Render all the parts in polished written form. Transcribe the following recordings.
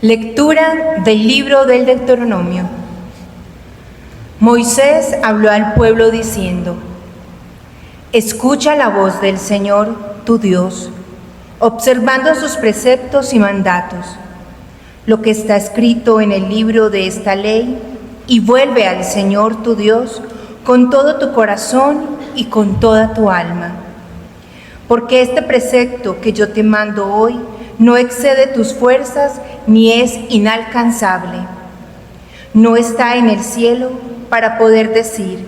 Lectura del libro del Deuteronomio. Moisés habló al pueblo diciendo: Escucha la voz del Señor, tu Dios, observando sus preceptos y mandatos, lo que está escrito en el libro de esta ley, y vuelve al Señor tu Dios con todo tu corazón y con toda tu alma. Porque este precepto que yo te mando hoy no excede tus fuerzas ni es inalcanzable. No está en el cielo para poder decir: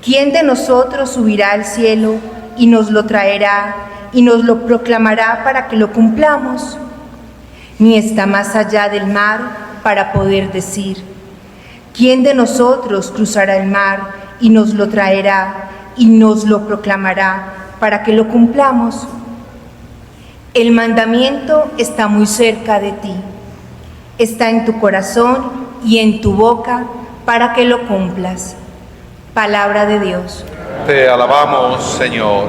¿quién de nosotros subirá al cielo y nos lo traerá y nos lo proclamará para que lo cumplamos? Ni está más allá del mar para poder decir: ¿quién de nosotros cruzará el mar y nos lo traerá y nos lo proclamará para que lo cumplamos? El mandamiento está muy cerca de ti, está en tu corazón y en tu boca para que lo cumplas. Palabra de Dios. Te alabamos, Señor.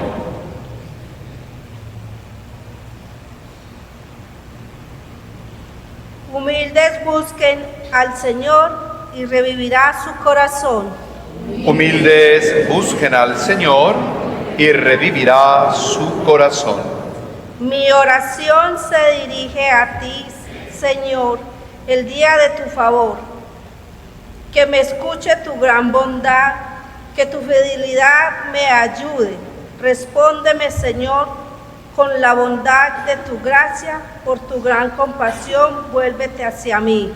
Humildes busquen al Señor y revivirá su corazón. Humildes busquen al Señor y revivirá su corazón. Mi oración se dirige a ti, Señor, el día de tu favor. Que me escuche tu gran bondad, que tu fidelidad me ayude. Respóndeme, Señor, con la bondad de tu gracia, por tu gran compasión, vuélvete hacia mí.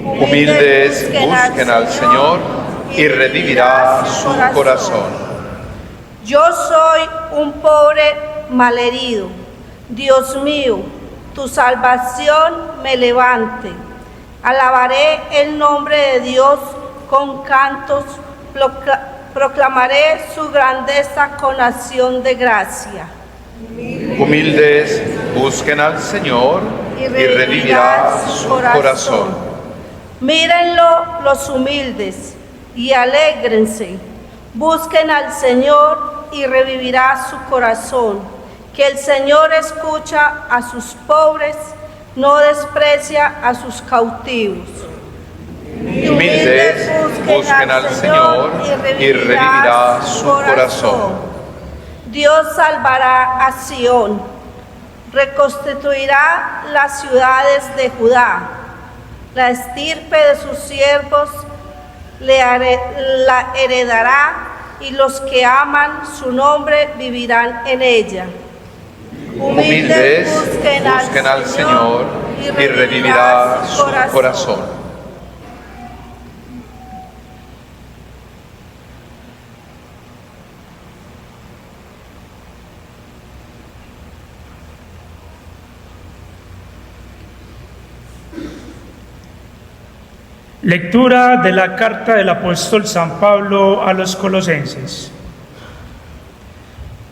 Humildes busquen al Señor y revivirá su corazón. Yo soy un pobre malherido. Dios mío, tu salvación me levante. Alabaré el nombre de Dios con cantos, proclamaré su grandeza con acción de gracia. Humildes busquen al Señor y revivirá su corazón. Mírenlo los humildes y alégrense. Busquen al Señor y revivirá su corazón. Que el Señor escucha a sus pobres, no desprecia a sus cautivos. Humildes busquen al Señor y revivirá su corazón. Dios salvará a Sión, reconstituirá las ciudades de Judá. La estirpe de sus siervos la heredará, y los que aman su nombre vivirán en ella. Humildes busquen al Señor y revivirá su corazón. Lectura de la carta del apóstol San Pablo a los Colosenses.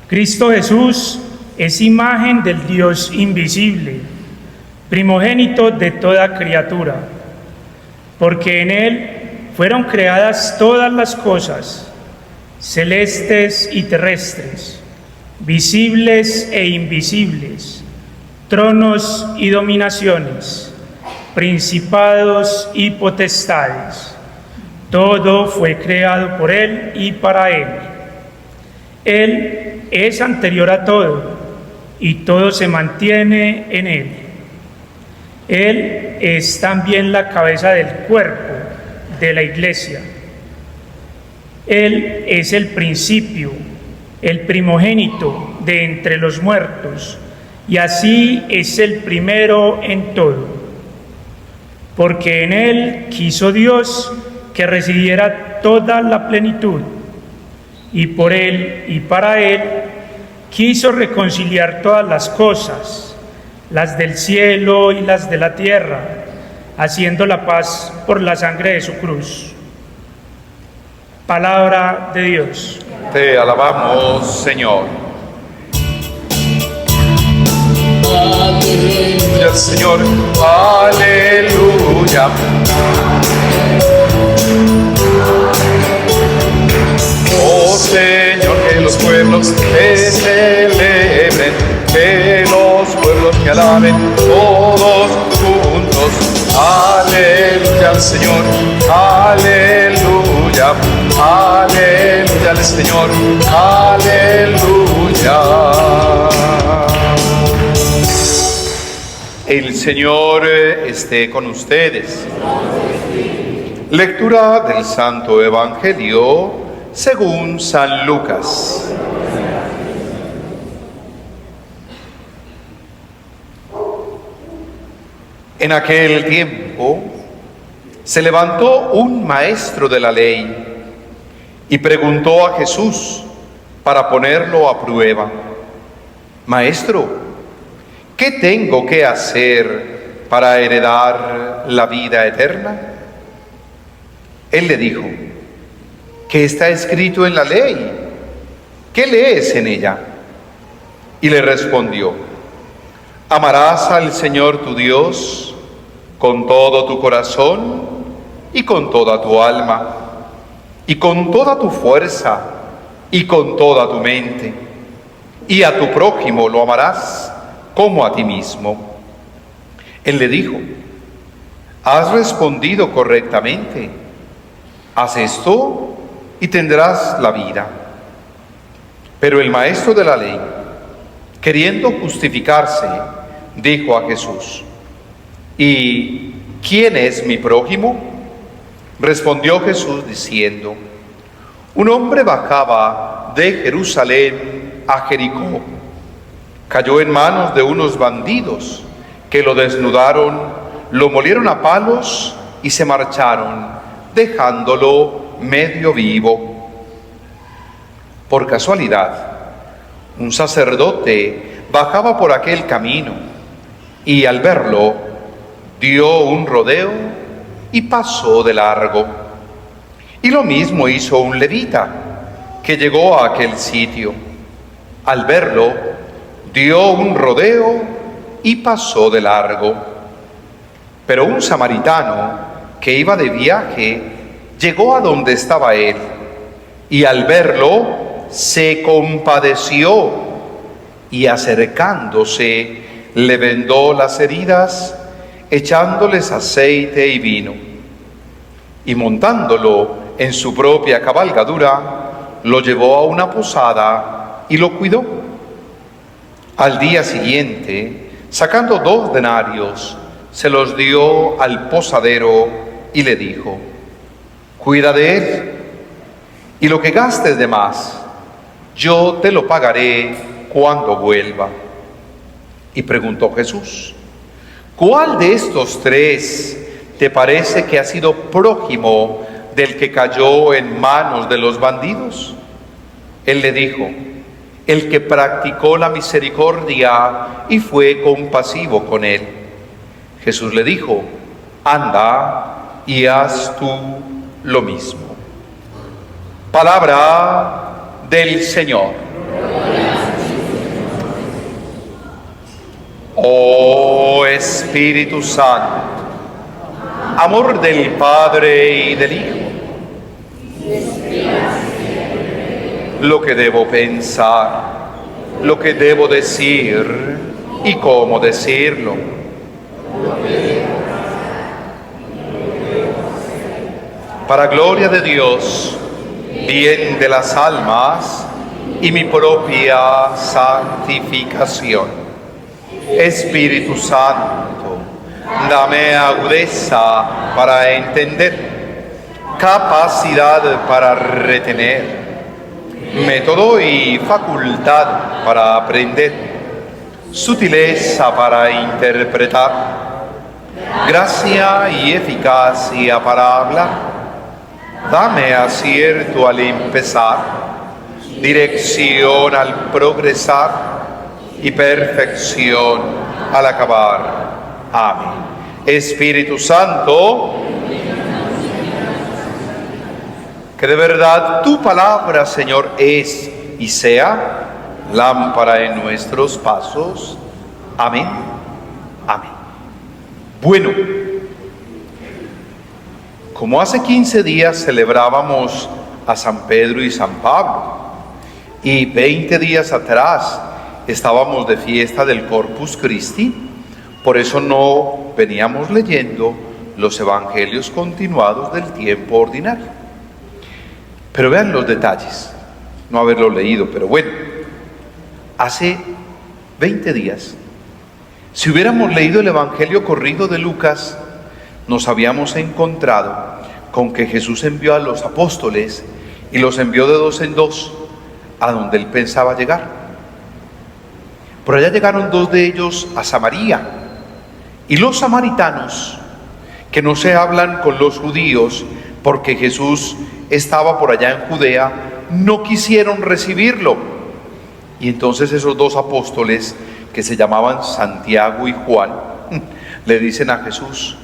Cristo Jesús es imagen del Dios invisible, primogénito de toda criatura, porque en Él fueron creadas todas las cosas, celestes y terrestres, visibles e invisibles, tronos y dominaciones, principados y potestades. Todo fue creado por Él y para Él. Él es anterior a todo, y todo se mantiene en Él. Él es también la cabeza del cuerpo de la Iglesia. Él es el principio, el primogénito de entre los muertos, y así es el primero en todo. Porque en Él quiso Dios que residiera toda la plenitud, y por Él y para Él quiso reconciliar todas las cosas, las del cielo y las de la tierra, haciendo la paz por la sangre de su cruz. Palabra de Dios. Te alabamos, Señor. Aleluya, Señor. Aleluya. Oh Señor, que los pueblos te celebren, que los pueblos te alaben todos tu Señor, aleluya, aleluya al Señor, aleluya. El Señor esté con ustedes. Lectura del Santo Evangelio según San Lucas. En aquel tiempo se levantó un maestro de la ley y preguntó a Jesús para ponerlo a prueba: Maestro, ¿qué tengo que hacer para heredar la vida eterna? Él le dijo: ¿qué está escrito en la ley? ¿Qué lees en ella? Y le respondió: amarás al Señor tu Dios con todo tu corazón y con toda tu alma, y con toda tu fuerza y con toda tu mente, y a tu prójimo lo amarás como a ti mismo. Él le dijo: has respondido correctamente, haz esto y tendrás la vida. Pero el maestro de la ley, queriendo justificarse, dijo a Jesús: ¿y quién es mi prójimo? Respondió Jesús diciendo: un hombre bajaba de Jerusalén a Jericó. Cayó en manos de unos bandidos que lo desnudaron, lo molieron a palos y se marcharon, dejándolo medio vivo. Por casualidad, un sacerdote bajaba por aquel camino y al verlo dio un rodeo y pasó de largo. Y lo mismo hizo un levita que llegó a aquel sitio. Al verlo dio un rodeo y pasó de largo. Pero un samaritano que iba de viaje llegó a donde estaba él y al verlo se compadeció y acercándose le vendó las heridas, echándoles aceite y vino. Y montándolo en su propia cabalgadura, lo llevó a una posada y lo cuidó. Al día siguiente, sacando 2 denarios, se los dio al posadero y le dijo: cuida de él, y lo que gastes de más, yo te lo pagaré cuando vuelva. Y preguntó Jesús: ¿cuál de estos 3 te parece que ha sido prójimo del que cayó en manos de los bandidos? Él le dijo: el que practicó la misericordia y fue compasivo con él. Jesús le dijo: anda y haz tú lo mismo. Palabra del Señor. Oh Espíritu Santo, amor del Padre y del Hijo, lo que debo pensar, lo que debo decir y cómo decirlo. Para gloria de Dios, bien de las almas y mi propia santificación. Espíritu Santo, dame agudeza para entender, capacidad para retener, método y facultad para aprender, sutileza para interpretar, gracia y eficacia para hablar. Dame acierto al empezar, dirección al progresar y perfección al acabar. Amén. Espíritu Santo, que de verdad tu palabra, Señor, es y sea lámpara en nuestros pasos. Amén. Amén. Bueno, como hace 15 días celebrábamos a San Pedro y San Pablo, y 20 días atrás estábamos de fiesta del Corpus Christi, por eso no veníamos leyendo los evangelios continuados del tiempo ordinario. Pero vean los detalles, no haberlo leído, pero bueno, hace 20 días, si hubiéramos leído el evangelio corrido de Lucas, nos habíamos encontrado con que Jesús envió a los apóstoles y los envió de 2 en 2 a donde él pensaba llegar. Por allá llegaron 2 de ellos a Samaria, y los samaritanos, que no se hablan con los judíos porque Jesús estaba por allá en Judea, no quisieron recibirlo. Y entonces esos 2 apóstoles, que se llamaban Santiago y Juan, le dicen a Jesús: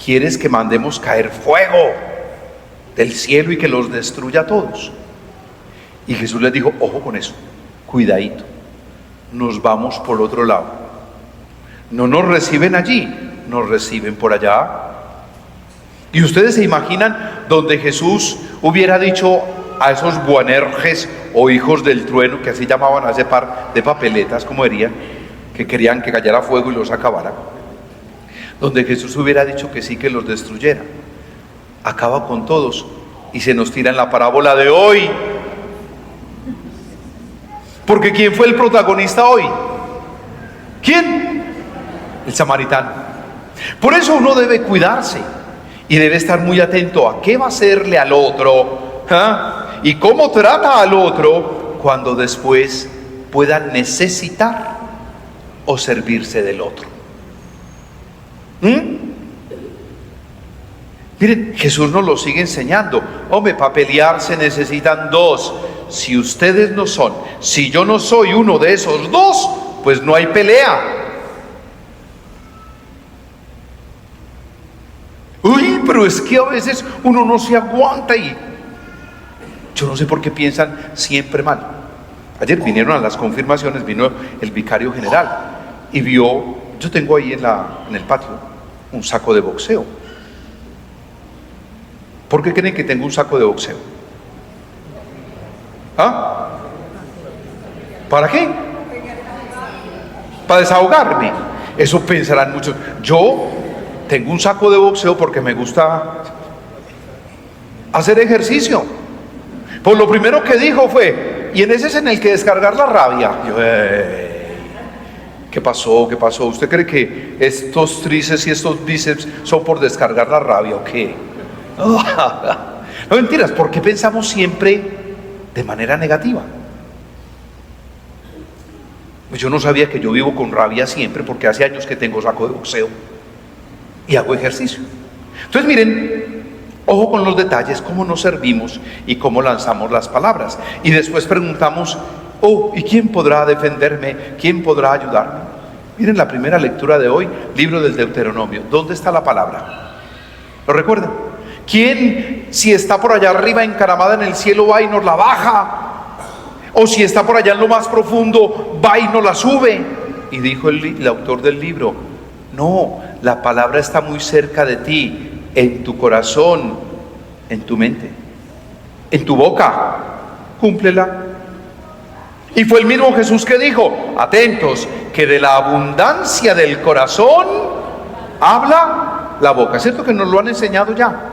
¿quieres que mandemos caer fuego del cielo y que los destruya a todos? Y Jesús les dijo: ojo con eso, cuidadito, nos vamos por otro lado. No nos reciben allí, nos reciben por allá. Y ustedes se imaginan donde Jesús hubiera dicho a esos Boanerges o hijos del trueno, que así llamaban a ese par de papeletas, como dirían, que querían que cayera fuego y los acabara, donde Jesús hubiera dicho que sí, que los destruyera. Acaba con todos y se nos tira en la parábola de hoy. Porque ¿quién fue el protagonista hoy? ¿Quién? El samaritano. Por eso uno debe cuidarse y debe estar muy atento a qué va a hacerle al otro, y cómo trata al otro cuando después pueda necesitar o servirse del otro. Miren, Jesús nos lo sigue enseñando. Hombre, para pelear se necesitan 2. Si ustedes no son, si yo no soy uno de esos 2, pues no hay pelea. Uy, pero es que a veces uno no se aguanta y yo no sé por qué piensan siempre mal. Ayer vinieron a las confirmaciones, vino el vicario general y vio, yo tengo ahí en el patio un saco de boxeo. ¿Por qué creen que tengo un saco de boxeo? ¿Ah? ¿Para qué? Para desahogarme. Eso pensarán muchos. Yo tengo un saco de boxeo porque me gusta hacer ejercicio. Pues lo primero que dijo fue: y en ese es en el que descargar la rabia. Yo, ¿qué pasó? ¿Qué pasó? ¿Usted cree que estos tríceps y estos bíceps son por descargar la rabia o qué? No, mentiras. ¿Por qué pensamos siempre de manera negativa? Pues yo no sabía que yo vivo con rabia siempre, porque hace años que tengo saco de boxeo y hago ejercicio. Entonces miren, ojo con los detalles, cómo nos servimos y cómo lanzamos las palabras. Y después preguntamos: ¿y quién podrá defenderme? ¿Quién podrá ayudarme? Miren la primera lectura de hoy, libro del Deuteronomio. ¿Dónde está la palabra? ¿Lo recuerdan? ¿Quién, si está por allá arriba encaramada en el cielo, va y nos la baja? O si está por allá en lo más profundo, va y nos la sube. Y dijo el autor del libro: no, la palabra está muy cerca de ti, en tu corazón, en tu mente, en tu boca. Cúmplela. Y fue el mismo Jesús que dijo: atentos, que de la abundancia del corazón habla la boca. ¿Cierto que nos lo han enseñado ya?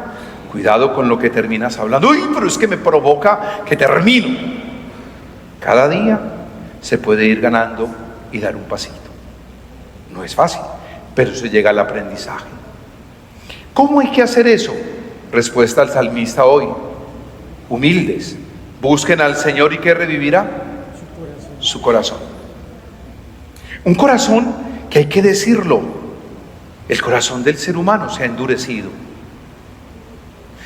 Cuidado con lo que terminas hablando. Uy, pero es que me provoca que termino. Cada día se puede ir ganando y dar un pasito. No es fácil, pero se llega al aprendizaje. ¿Cómo hay que hacer eso? Respuesta al salmista hoy: humildes, busquen al Señor y ¿qué revivirá? Su corazón. Un corazón que hay que decirlo, el corazón del ser humano se ha endurecido.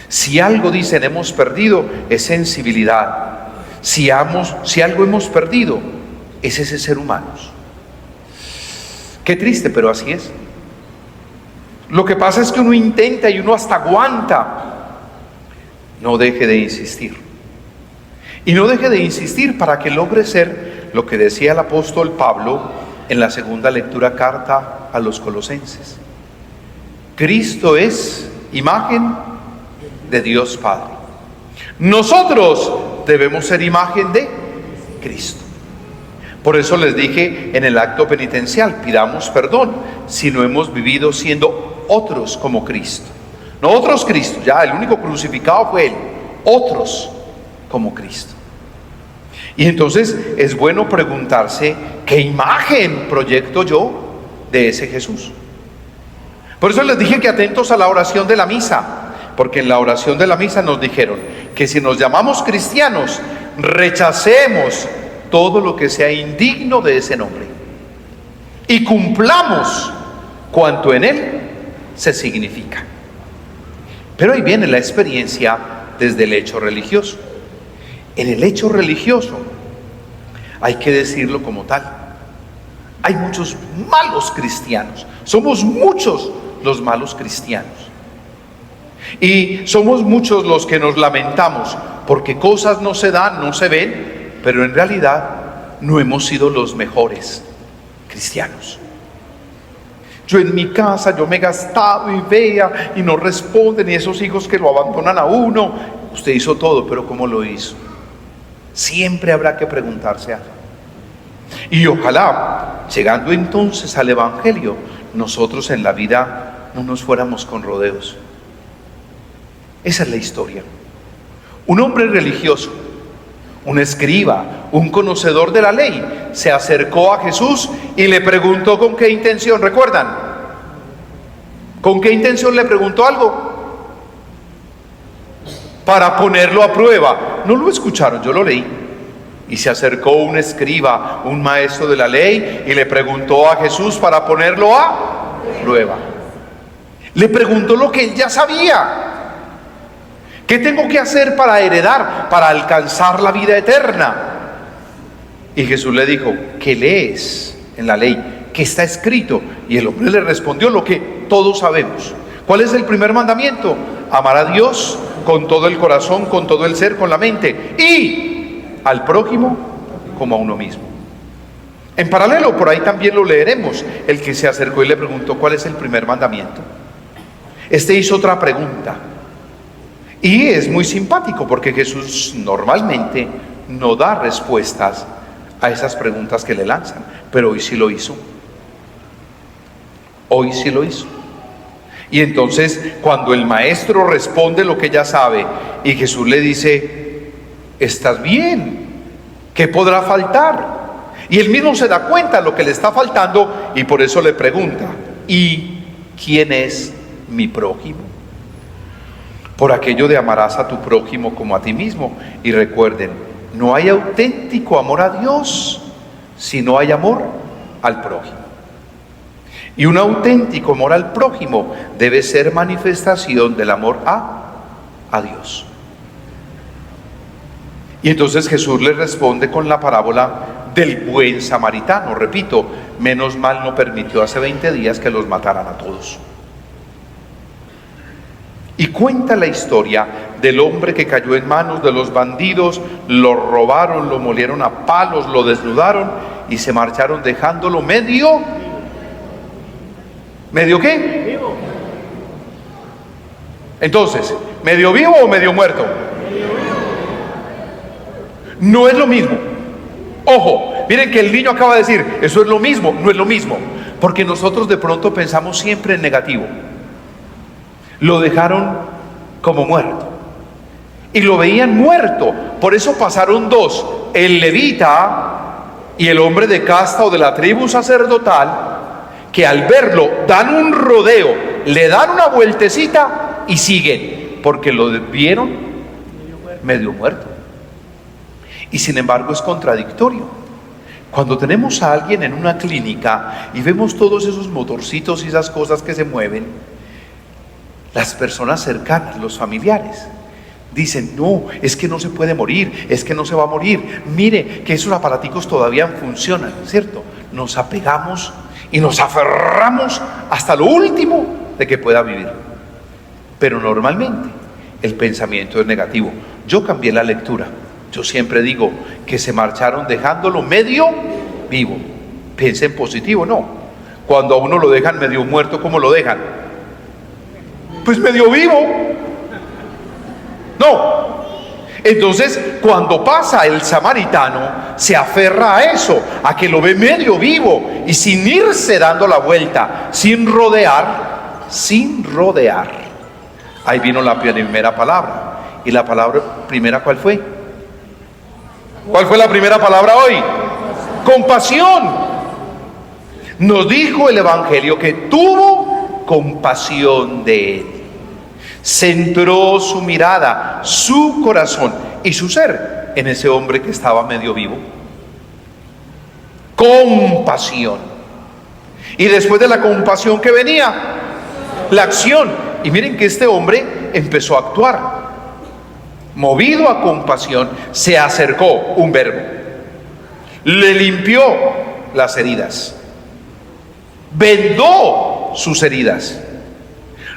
Si algo dicen hemos perdido, es sensibilidad. Si algo hemos perdido, es ese ser humano. Qué triste, pero así es. Lo que pasa es que uno intenta y uno hasta aguanta. No deje de insistir. Y no deje de insistir para que logre ser lo que decía el apóstol Pablo en la segunda lectura carta a los Colosenses. Cristo es imagen de Dios Padre. Nosotros debemos ser imagen de Cristo. Por eso les dije en el acto penitencial: pidamos perdón si no hemos vivido siendo otros como Cristo. No otros Cristo, ya el único crucificado fue Él, otros como Cristo. Y entonces es bueno preguntarse, ¿qué imagen proyecto yo de ese Jesús? Por eso les dije que atentos a la oración de la misa, porque en la oración de la misa nos dijeron que si nos llamamos cristianos, rechacemos todo lo que sea indigno de ese nombre y cumplamos cuanto en él se significa. Pero ahí viene la experiencia desde el hecho religioso. En el hecho religioso hay que decirlo como tal. Hay muchos malos cristianos. Somos muchos los malos cristianos. Y somos muchos los que nos lamentamos porque cosas no se dan, no se ven, pero en realidad no hemos sido los mejores cristianos. Yo en mi casa, yo me he gastado y vea y no responden, y esos hijos que lo abandonan a uno. Usted hizo todo, pero ¿cómo lo hizo? Siempre habrá que preguntarse algo. Y ojalá, llegando entonces al Evangelio, nosotros en la vida no nos fuéramos con rodeos. Esa es la historia. Un hombre religioso, un escriba, un conocedor de la ley, se acercó a Jesús y le preguntó con qué intención. ¿Recuerdan? ¿Con qué intención le preguntó algo? Para ponerlo a prueba. No lo escucharon, yo lo leí. Y se acercó un escriba, un maestro de la ley, y le preguntó a Jesús para ponerlo a prueba. Le preguntó lo que él ya sabía. ¿Qué tengo que hacer para heredar, para alcanzar la vida eterna? Y Jesús le dijo, ¿qué lees en la ley? ¿Qué está escrito? Y el hombre le respondió lo que todos sabemos. ¿Cuál es el primer mandamiento? Amar a Dios con todo el corazón, con todo el ser, con la mente, y al prójimo como a uno mismo. En paralelo, por ahí también lo leeremos, el que se acercó y le preguntó cuál es el primer mandamiento. Este hizo otra pregunta. Y es muy simpático porque Jesús normalmente no da respuestas a esas preguntas que le lanzan, pero hoy sí lo hizo. Hoy sí lo hizo. Y entonces cuando el maestro responde lo que ya sabe y Jesús le dice, estás bien, ¿qué podrá faltar? Y él mismo se da cuenta de lo que le está faltando y por eso le pregunta, ¿y quién es mi prójimo? Por aquello de amarás a tu prójimo como a ti mismo. Y recuerden, no hay auténtico amor a Dios si no hay amor al prójimo. Y un auténtico amor al prójimo debe ser manifestación del amor a Dios. Y entonces Jesús le responde con la parábola del buen samaritano. Repito, menos mal no permitió hace 20 días que los mataran a todos. Y cuenta la historia del hombre que cayó en manos de los bandidos, lo robaron, lo molieron a palos, lo desnudaron y se marcharon dejándolo ¿medio qué? Vivo. Entonces, ¿medio vivo o medio muerto? No es lo mismo. Ojo, miren que el niño acaba de decir, eso es lo mismo, no es lo mismo, porque nosotros de pronto pensamos siempre en negativo. Lo dejaron como muerto y lo veían muerto, por eso pasaron dos, el levita y el hombre de casta o de la tribu sacerdotal, que al verlo dan un rodeo, le dan una vueltecita y siguen, porque lo vieron medio muerto. Y sin embargo es contradictorio. Cuando tenemos a alguien en una clínica y vemos todos esos motorcitos y esas cosas que se mueven, las personas cercanas, los familiares, dicen, no, es que no se puede morir, es que no se va a morir. Mire que esos aparaticos todavía funcionan, ¿cierto? Nos apegamos y nos aferramos hasta lo último de que pueda vivir. Pero normalmente el pensamiento es negativo. Yo cambié la lectura. Yo siempre digo que se marcharon dejándolo medio vivo. Piensa en positivo, no. Cuando a uno lo dejan medio muerto, ¿cómo lo dejan? Pues medio vivo. No. Entonces, cuando pasa el samaritano, se aferra a eso, a que lo ve medio vivo y sin irse dando la vuelta, sin rodear, sin rodear. Ahí vino la primera palabra. ¿Y la palabra primera cuál fue? ¿Cuál fue la primera palabra hoy? Compasión. Nos dijo el Evangelio que tuvo compasión de él. Centró su mirada, su corazón y su ser en ese hombre que estaba medio vivo. Compasión. Y después de la compasión que venía, la acción. Y miren que este hombre empezó a actuar. Movido a compasión, se acercó, un verbo. Le limpió las heridas. Vendó sus heridas.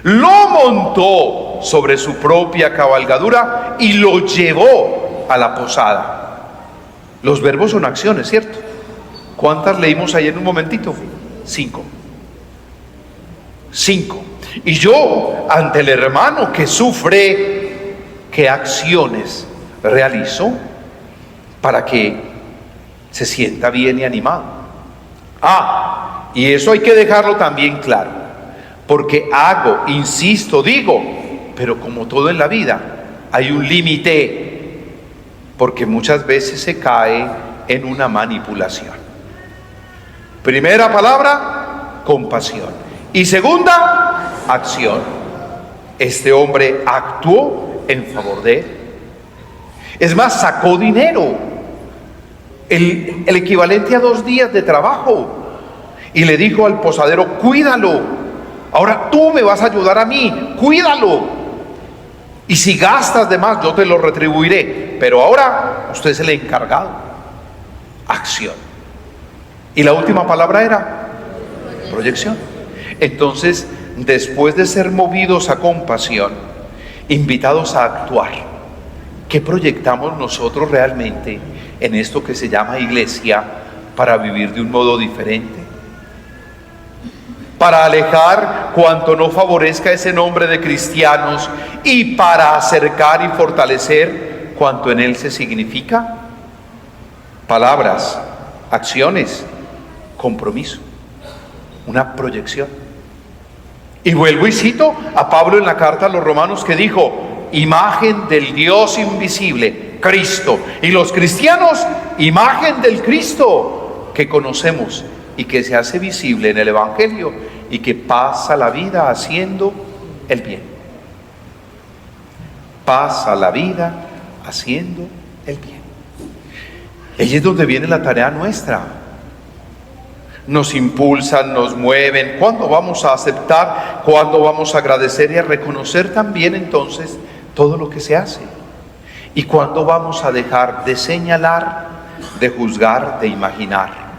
Lo montó sobre su propia cabalgadura y lo llevó a la posada. Los verbos son acciones, ¿cierto? ¿Cuántas leímos ahí en un momentito? 5. Y yo, ante el hermano que sufre, ¿qué acciones realizo para que se sienta bien y animado? Y eso hay que dejarlo también claro, porque hago, insisto, digo, pero como todo en la vida, hay un límite, porque muchas veces se cae en una manipulación. Primera palabra, compasión. Y segunda, acción. Este hombre actuó en favor de él. Es más, sacó dinero, el equivalente a 2 días de trabajo, y le dijo al posadero: cuídalo, ahora tú me vas a ayudar a mí, cuídalo, y si gastas de más yo te lo retribuiré, pero ahora usted es el encargado. Acción. Y la última palabra era proyección. Entonces, después de ser movidos a compasión, invitados a actuar, ¿qué proyectamos nosotros realmente en esto que se llama iglesia para vivir de un modo diferente? Para alejar cuanto no favorezca ese nombre de cristianos y para acercar y fortalecer cuanto en él se significa. Palabras, acciones, compromiso, una proyección. Y vuelvo y cito a Pablo en la carta a los Romanos, que dijo: imagen del Dios invisible, Cristo. Y los cristianos, imagen del Cristo que conocemos y que se hace visible en el Evangelio y que pasa la vida haciendo el bien. Pasa la vida haciendo el bien. Ahí es donde viene la tarea nuestra. Nos impulsan, nos mueven. ¿Cuándo vamos a aceptar? ¿Cuándo vamos a agradecer y a reconocer también entonces todo lo que se hace? ¿Y cuándo vamos a dejar de señalar, de juzgar, de imaginar?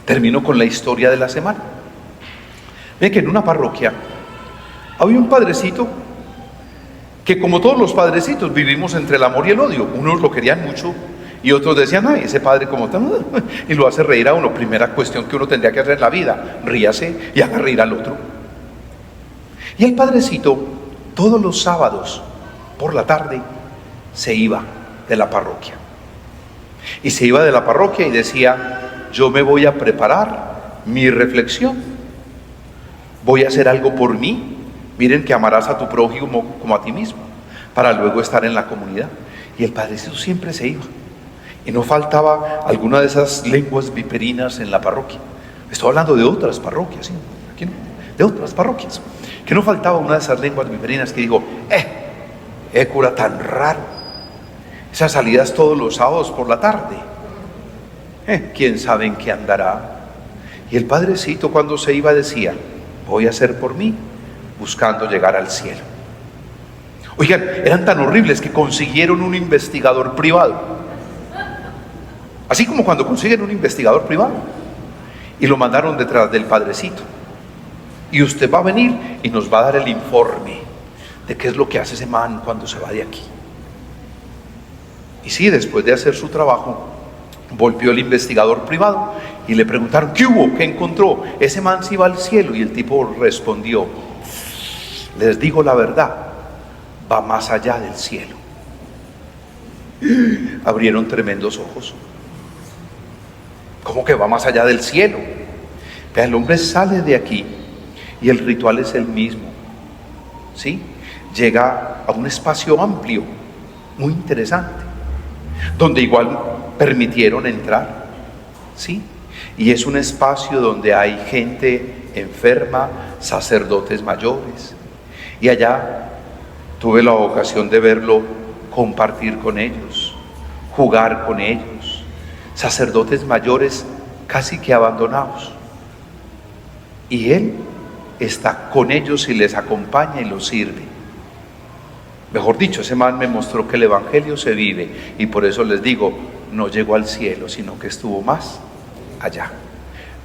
Termino con la historia de la semana. Miren que en una parroquia había un padrecito que, como todos los padrecitos, vivimos entre el amor y el odio. Unos lo querían mucho y otros decían: ay, ese padre como tan... y lo hace reír a uno. Primera cuestión que uno tendría que hacer en la vida: ríase y haga reír al otro. Y el padrecito, todos los sábados por la tarde, se iba de la parroquia. Y se iba de la parroquia y decía: yo me voy a preparar mi reflexión, voy a hacer algo por mí. Miren que amarás a tu prójimo como a ti mismo, para luego estar en la comunidad. Y el padrecito siempre se iba, y no faltaba alguna de esas lenguas viperinas en la parroquia. Estoy hablando de otras parroquias, ¿sí? Aquí no, de otras parroquias, que no faltaba una de esas lenguas viperinas que digo: cura tan raro, esas salidas todos los sábados por la tarde, quién sabe en qué andará. Y el padrecito, cuando se iba, decía: voy a hacer por mí, buscando llegar al cielo. Oigan, eran tan horribles que consiguieron un investigador privado, así como cuando consiguen un investigador privado, y lo mandaron detrás del padrecito. Y usted va a venir y nos va a dar el informe de qué es lo que hace ese man cuando se va de aquí. Y sí, después de hacer su trabajo, volvió el investigador privado y le preguntaron: ¿qué hubo? ¿Qué encontró? Ese man se iba al cielo. Y el tipo respondió: les digo la verdad, va más allá del cielo. Abrieron tremendos ojos. ¿Cómo que va más allá del cielo? Vea, el hombre sale de aquí y el ritual es el mismo, ¿sí? Llega a un espacio amplio, muy interesante, donde igual permitieron entrar, ¿sí? Y es un espacio donde hay gente enferma, sacerdotes mayores. Y allá tuve la ocasión de verlo compartir con ellos, jugar con ellos, sacerdotes mayores casi que abandonados. Y él está con ellos y les acompaña y los sirve. Mejor dicho, ese man me mostró que el evangelio se vive, y por eso les digo, no llegó al cielo, sino que estuvo más allá.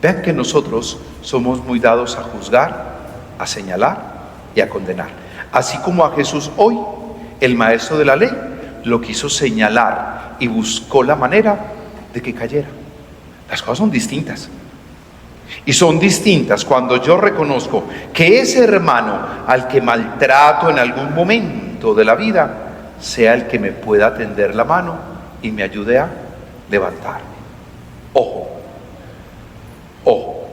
Vean que nosotros somos muy dados a juzgar, a señalar y a condenar. Así como a Jesús hoy, el maestro de la ley, lo quiso señalar y buscó la manera de que cayera. Las cosas son distintas. Y son distintas cuando yo reconozco que ese hermano al que maltrato en algún momento de la vida, sea el que me pueda tender la mano y me ayude a levantarme. Ojo, ojo,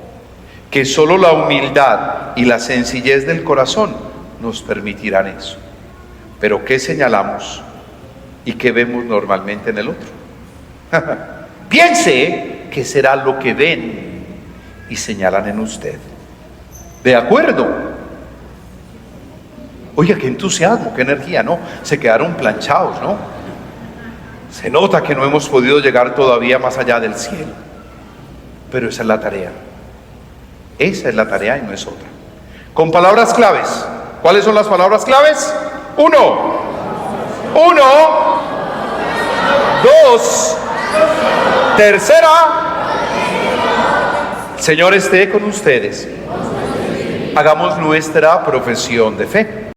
que solo la humildad y la sencillez del corazón nos permitirán eso. Pero ¿qué señalamos y qué vemos normalmente en el otro? Piense que será lo que ven y señalan en usted. ¿De acuerdo? Oiga, qué entusiasmo, qué energía, ¿no? Se quedaron planchados, ¿no? Se nota que no hemos podido llegar todavía más allá del cielo. Pero esa es la tarea. Esa es la tarea y no es otra. Con palabras claves. ¿Cuáles son las palabras claves? 1, 2, tercera. Señor esté con ustedes. Hagamos nuestra profesión de fe.